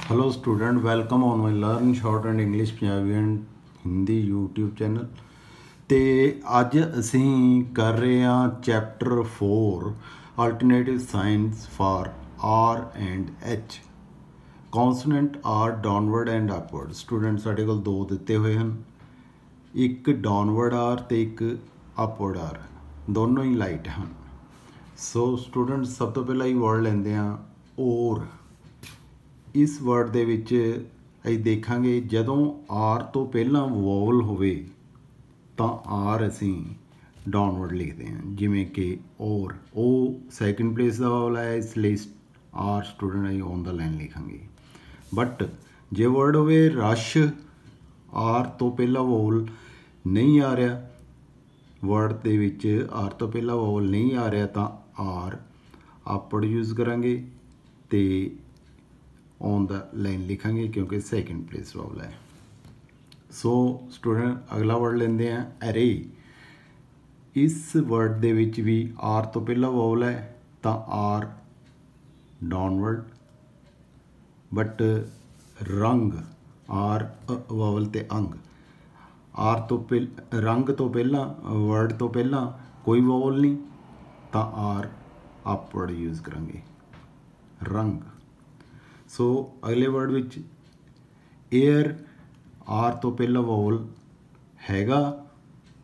Hello student, welcome on my learn shorthand English Punjabi and Hindi YouTube channel. तो अज असी कर रहे हैं chapter 4 alternative signs for R and H. Consonant R downward and upward. Student साढ़े कोल दो दिते हुए हैं, एक डाउनवर्ड आर तो एक अपवर्ड आर, दोनों ही लाइट हैं। सो स्टूडेंट सब तो पहला ही वर्ड लेंदे हैं और। इस वर्ड ਦੇ ਵਿੱਚ ਅਸੀਂ ਦੇਖਾਂਗੇ ਜਦੋਂ ਆਰ ਤੋਂ ਪਹਿਲਾਂ ਵੋਵਲ ਹੋਵੇ ਤਾਂ ਆਰ ਅਸੀਂ ਡਾਊਨਵਰਡ ਲਿਖਦੇ ਹਾਂ, ਜਿਵੇਂ ਕਿ ਔਰ। ਉਹ ਸੈਕਿੰਡ ਪਲੇਸ ਦਾ ਵੋਵਲ ਹੈ, ਇਸ ਲਈ ਆਰ ਸਟੂਡੈਂਟ ਅਸੀਂ ਔਨ ਦਾ ਲਾਈਨ ਲਿਖਾਂਗੇ। ਬਟ ਜੇ ਵਰਡ ਹੋਵੇ ਰਸ਼, ਆਰ ਤੋਂ ਪਹਿਲਾਂ ਵੋਵਲ ਨਹੀਂ ਆ ਰਿਹਾ, ਵਰਡ ਦੇ ਵਿੱਚ ਆਰ ਤੋਂ ਪਹਿਲਾਂ ਵੋਵਲ ਨਹੀਂ ਆ ਰਿਹਾ ਤਾਂ ਆਰ ਆਪਵਰਡ ਯੂਜ਼ ਕਰਾਂਗੇ ਤੇ ऑन द लाइन लिखांगे क्योंकि सैकेंड प्लेस वावल है। सो स्टूडेंट अगला वर्ड लेंदे हैं एरे। इस वर्ड दे विच भी आर तो पहला वावल है तो आर डाउनवर्ड, बट रंग आर वावल ते अंग। आर तो रंग तो पहला वर्ड तो पहला कोई वावल नहीं तो आर अपवर्ड यूज़ करांगे, रंग। सो अगले वर्ड विच एयर, आर तो पहला वोवल हैगा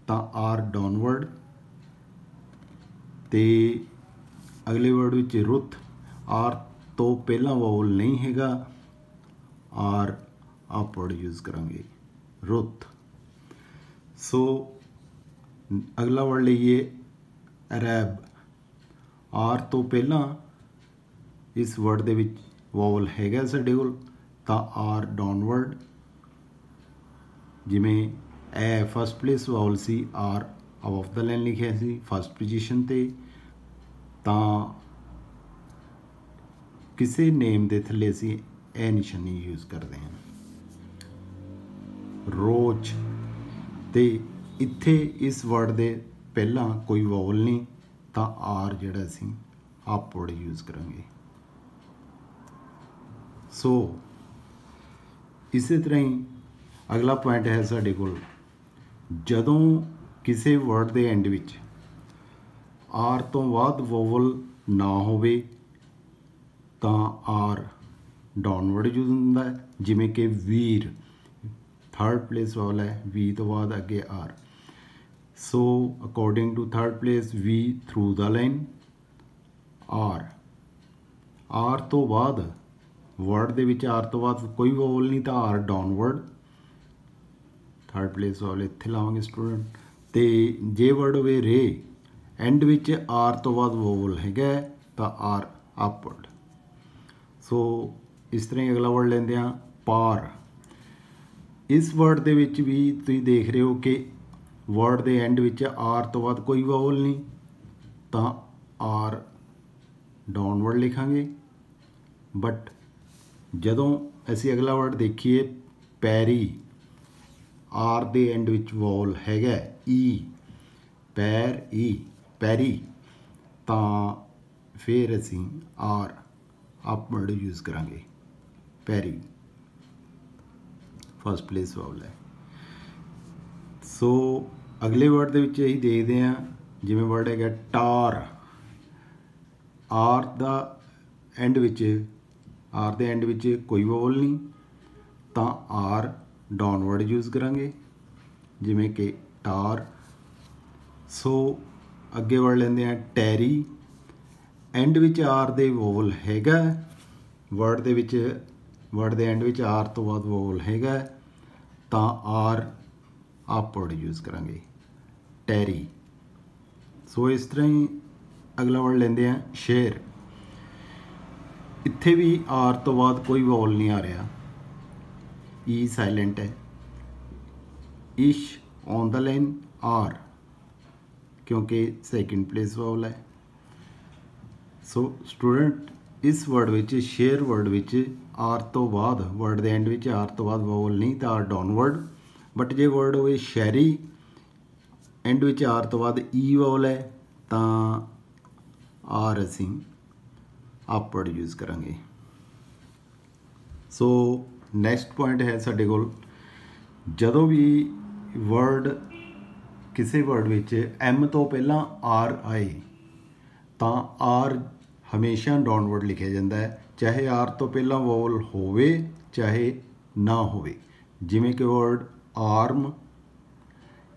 तो आर डाउनवर्ड, ते अगले वर्ड विच रुत, आर तो पहला वोवल नहीं हैगा, आर अपवर्ड यूज़ करांगे, रुत। सो अगला वर्ड लीए अरैब। आर तो पहला इस वर्ड दे विच वोवल हैगा साडे कोल तो आर डाउनवर्ड, जिमें ए फस्ट प्लेस वोवल सी, आर ऑफ द लाइन लिखिया सी फस्ट पोजीशन ते, तो किसी नेम के थले असी ए निशानी यूज़ करते हैं, रोच। ते इत्थे इस वर्ड दे पहला कोई वोवल नहीं तो आर जिहड़ा असी अपवर्ड यूज़ करांगे। सो इसी तरह ही अगला पॉइंट है साडे कोल, जदों किसी वर्ड के एंड विच आर तो बाद वोवल ना होवे तो आर डाउनवर्ड यूज होंदा है, जिमें कि वीर थर्ड प्लेस वोवल है, वी तो बाद अगे R. So according to third place V through the line R तो बाद वर्ड दे विच आर तो बाद कोई वोवल नहीं तो R downward, third place vowel इत्थे लावांगे स्टूडेंट। तो जे वर्ड होवे रे, एंड विच आर तो बाद वोवल हैगा तो आर अपवर्ड। सो इस तरह अगला वर्ड लेंदे हैं पार। इस वर्ड दे विच भी तुसीं देख रहे हो कि वर्ड दे एंड विच आर तो बाद कोई वोवल नहीं तो आर डाउनवर्ड लिखांगे। बट जदों असी अगला वर्ड देखिए पैरी, आर दे एंड विच वोवल हैगा ई, पैर ई, पैरी, तो फिर असी आर अपवर्ड यूज़ करांगे, पैरी फस्ट प्लेस वोवल है। सो अगले वर्ड दे विच असीं देखते हैं, जिवें वर्ड हैगा टार। आर दा एंड विच, आर दे एंड विच कोई वोवल नहीं तो आर डाउनवर्ड यूज़ करांगे, जिमें कि टार। सो अगे वर्ड लेंदे हैं टैरी। एंड विच आर दे वोवल हैगा, वर्ड दे विच वर्ड दे एंड विच आर तो बाद वोवल हैगा तो आर अपवर्ड यूज़ करांगे, टैरी। सो इस तरह ही अगला वर्ड लेंदे हैं शेर। इत्थे भी आर तो बाद कोई वोवल नहीं आ रहा, ई साइलेंट है, इश ऑन द लाइन आर क्योंकि सेकंड प्लेस वोवल है। सो स्टूडेंट इस वर्ड विच शेर वर्ड विच आर तो बाद वर्ड दे एंड विच आर तो बाद वोवल नहीं तो आर डाउनवर्ड। बट जे वर्ड होवे शहरी, एंड विच आर तो बाद ई वोवल है तो आर असी अपवर्ड यूज़ करांगे। सो नैक्सट पॉइंट है साडे कोल जदों भी वर्ड किसी वर्ड विच एम तो पहला आर आए तो आर हमेशा डाउनवर्ड लिखा जाता है, चाहे आर तो पहला वोवल होवे चाहे ना होवे। जिमें कि वर्ड आर्म,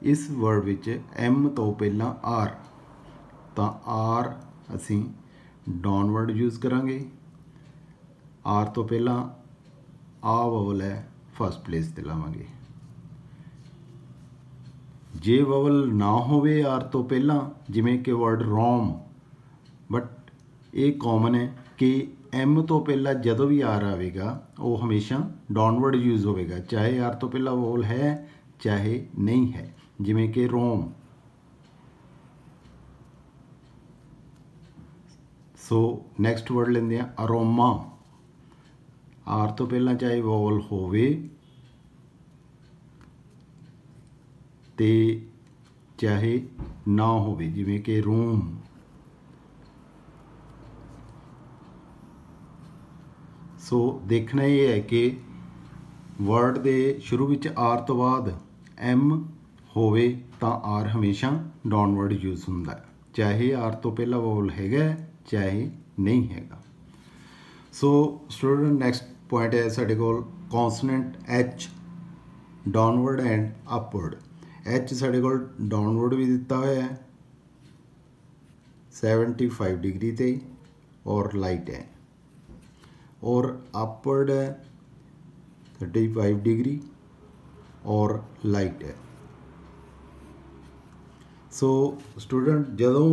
इस वर्ड विच एम तो पहला आर, तो आर असी डाउनवर्ड यूज़ करांगे। आर तो पहला आ वोवल है फस्ट प्लेस ते लावांगे। जे वोवल ना होवे आर तो पहला, जिमें कि वर्ड रोम, बट ये कॉमन है कि एम तो पहला जदों भी आर आएगा वो हमेशा डाउनवर्ड यूज़ होएगा, चाहे आर तो पहला वोवल है चाहे नहीं है। जिमें कि रोम। सो नैक्सट वर्ड लेंदे हैं अरोमा। आर तो पहला चाहे वोवल होवे ते चाहे ना होवे, जिमें कि रूम। सो देखना ये है कि वर्ड के शुरू में आर तो बाद एम होवे तो आर हमेशा डाउनवर्ड यूज़ होंदा है, चाहे आर तो पहला वोवल हैगा चाहे नहीं हैगा। सो स्टूडेंट नैक्सट पॉइंट है साडे कोल consonant H, downward and upward. H साडे कोल डाउनवर्ड भी दिता हुआ है 75 डिग्री ते और लाइट है, और अपवर्ड है 35 डिग्री और लाइट है। सो स्टूडेंट जदों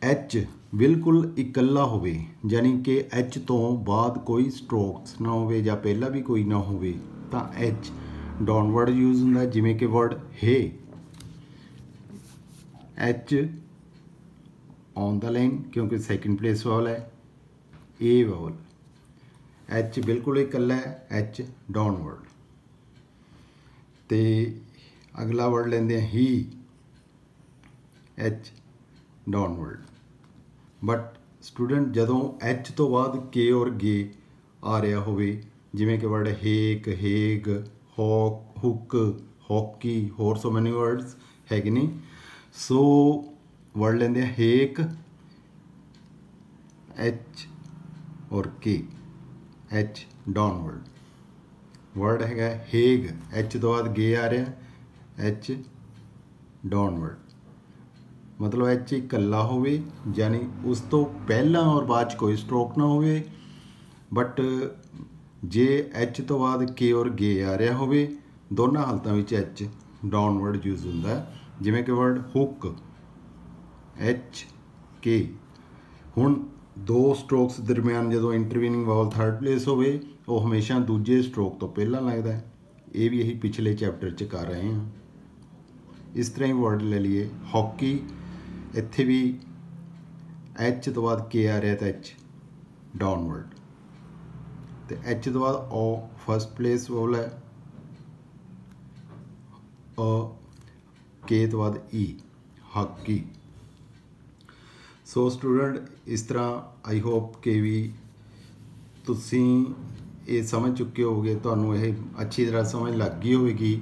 एच बिल्कुल इकल्ला होवे, यानी कि एच तो बाद कोई स्ट्रोक्स ना होवे या पहला भी कोई ना होवे, तो एच डाउनवर्ड यूज़ होंदा है। जिमें कि word hay, H on the line क्योंकि सैकेंड प्लेस वाला है, ए वावल, एच बिल्कुल इकल्ला है, एच डाउनवर्ड। तो अगला वर्ड लेंदे हैं ही, एच डाउनवर्ड। बट स्टूडेंट जदों एच तो बाद के और गे आ रहा होवे, जिमें कि वर्ड हेक, हेग, हॉक, हुक, हॉकी, होर सो मैनी वर्ड्स है कि नहीं। सो वर्ड लेंदे हैं हेक, एच और के, एच डाउनवर्ड। वर्ड है हेग, एच तो बाद गे आ रहा, एच डाउनवर्ड, मतलब एच इकल्ला होवे, यानी उस तो पहला और बाद कोई स्ट्रोक ना होवे। बट जे एच तो बाद के और गे आ रहा होवे, दोनों हालतों में एच डाउनवर्ड यूज़ होंदा है। जिमें कि वर्ड हुक, एच के। हुण दो स्ट्रोक्स दरम्यान जो इंटरवीनिंग वावल थर्ड प्लेस होवे, वो हमेशा दूजे स्ट्रोक तो पहला लगता है। ये भी यही पिछले चैप्टर च कर रहे हैं। इस तरह ही वर्ड ले लिए हॉकी, इत्थे भी एच तो बाद के आ रहा तो एच डाउनवर्ड, तो एच तो बाद ओ फस्ट प्लेस वोल है, के तो बाद ई, हॉकी। सो स्टूडेंट इस तरह आई होप कि भी तुसी ये समझ चुके होगे, तुहानू ये अच्छी तरह समझ लग गई होगी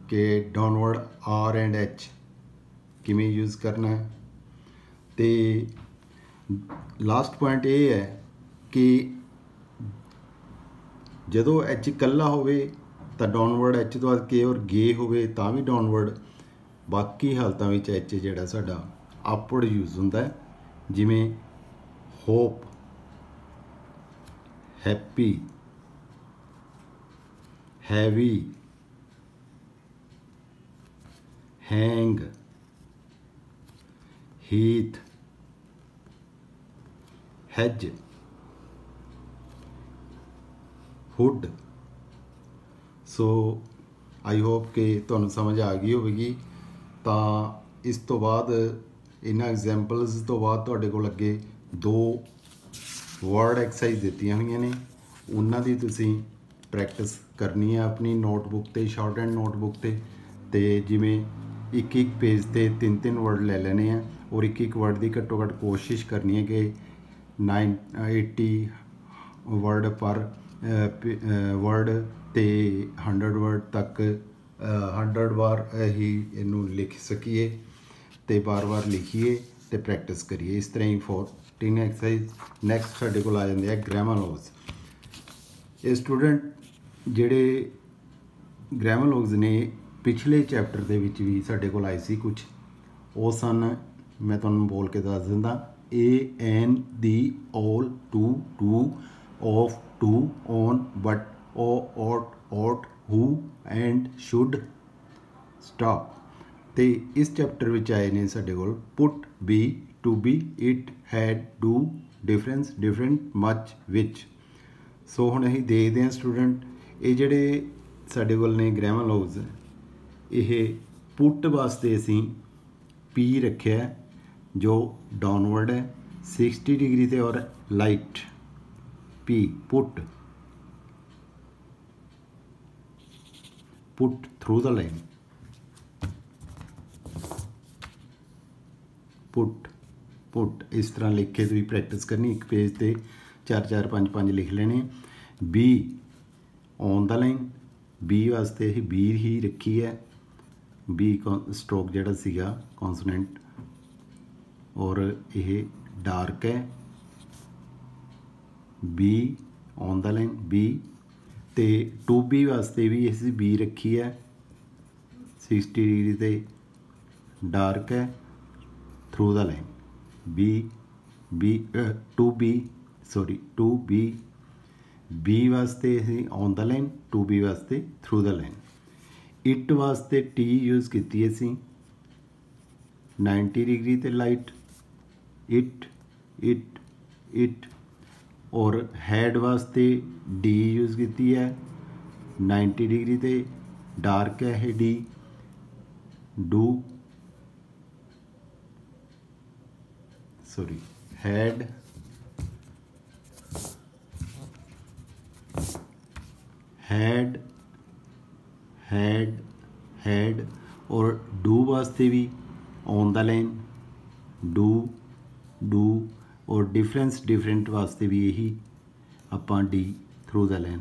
कि डाउनवर्ड आर एंड एच किमें यूज़ करना है। तो लास्ट पॉइंट ये है कि जदों एच इकल्ला होवे तो डाउनवर्ड, एच तो बाद के और गे होवे तो भी डाउनवर्ड। बाकी हालतों में एच जिहड़ा साडा अपवर्ड यूज़ होंदा है। जिमें hope, happy, heavy, hang, Heath, has, hood. So I hope कि तुहानू समझ आ गई होगी। तो इस तो बाद इन्हां एग्जाम्पल्स तो बाद तुहाडे कोल अगे दो वर्ड एक्सरसाइज दित्तियां होईयां ने, उन्हां दी तुसीं प्रैक्टिस करनी है अपनी नोटबुक ते, शॉर्ट एंड नोटबुक ते जिमें एक एक पेज ते 3-3 वर्ड ले लेने हैं, और एक एक वर्ड की घट्टो घट्ट कोशिश करनी है कि 80 वर्ड पर वर्ड ते 100 वर्ड तक 100 बार ही इनू लिख सकीए ते बार बार लिखीए ते प्रैक्टिस करिए। इस तरह ही 14 एक्सरसाइज। नैक्सट साडे कोल आ जाते हैं ग्रामर लॉज। ये स्टूडेंट जिहड़े ग्रामर लॉज ने पिछले चैप्टर दे विच भी साडे कोल आए सी कुछ, वो सन मैं तुहानूं बोल के दस दिंदा। A an the all to too of to on but O ought ought who and should stop. तो इस चैप्टर विच आए ने साडे कोल put be to be it had do difference different much विच। सो हुण असीं देखदे हां स्टूडेंट ये जिहड़े साडे कोल ने ग्रामर लॉज, ये पुट वास्ते असीं पी रखिया जो डाउनवर्ड है 60 डिग्री ते और light P put put through the line put put इस तरह लिख के तुसीं प्रैक्टिस करनी। एक पेज ते 4 4 5 5 लिख लेने। B on the line, be वास्ते असीं बी ही रखी है। बी स्ट्रोक जिहड़ा सीगा कॉन्सोनेंट और ये डार्क है। B on the line B ते टू बी वास्ते भी असीं बी रखी है 60 डिग्री ते डार्क है through the line. Be B to be sorry to be be वास्ते असीं on the line, to be वास्ते थ्रू द लाइन। इट वास्ते टी यूज़ की असी 90 डिग्री ते लाइट इट इट इट। और हैड वास्ते डी यूज़ की है 90 डिग्री ते डार्क है D do sorry had had had had. और डू वास्ते भी on the line do do. और डिफरेंस डिफरेंट वास्ते भी यही आपां डी थ्रू द लाइन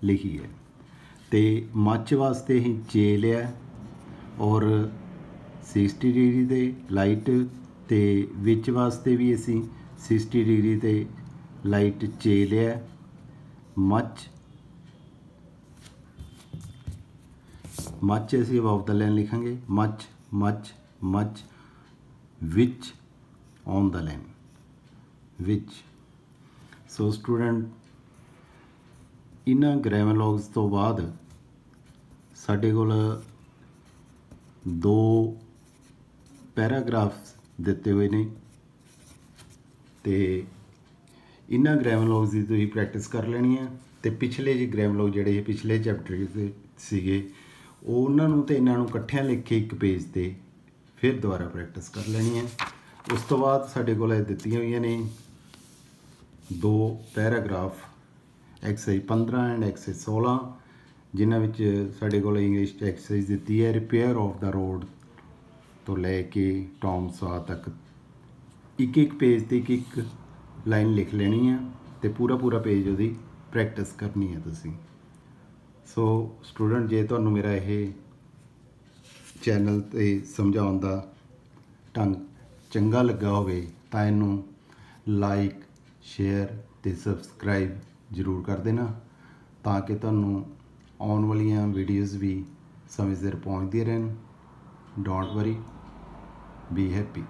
लिखी है। तो मच वास्ते ही चे लिया और 60 डिग्री ते लाइट ते विच वास्ते भी असी 60 डिग्री ते लाइट चे लिया। मच मच असी अबाव द लाइन लिखांगे मच मच मच। विच ऑन द लाइन विच। सो स्टूडेंट इन्हां ग्रामर लॉग्स तो बाद साडे कोल 2 पैराग्राफ्स दिते हुए ने ते इन्हां ग्रामर लॉग्स की तुसीं प्रैक्टिस कर लेनी है। तो पिछले जी ग्रामर लॉग जिहड़े पिछले चैप्टर के सीगे उन्होंने तो इन्हों इकट्ठिया लिख के एक पेज पर फिर दोबारा प्रैक्टिस कर लेनी है। उस तो बाद साडे कोल दित्तियां हुई ने 2 पैराग्राफ एक्सरसाइज 15 एंड एक्सरसाइज 16 जिन्हां विच साडे कोल इंग्लिश एक्सरसाइज दित्ती है रिपेयर ऑफ द रोड तो लैके टॉम सॉ तक। एक एक पेज ते एक एक लाइन लिख लेनी है तो पूरा पूरा पेज उहदी प्रैक्टिस करनी है तुसीं। सो स्टूडेंट जे तुहानूं मेरा ये चैनल ते समझाउण दा ढंग चंगा लगा होवे तां इहनूं लाइक शेयर ते सबसक्राइब जरूर कर देना ताकि तुहानूं आउण वालियां वीडियोज़ भी समय सिर पहुँचदियां रहन। Don't worry be happy.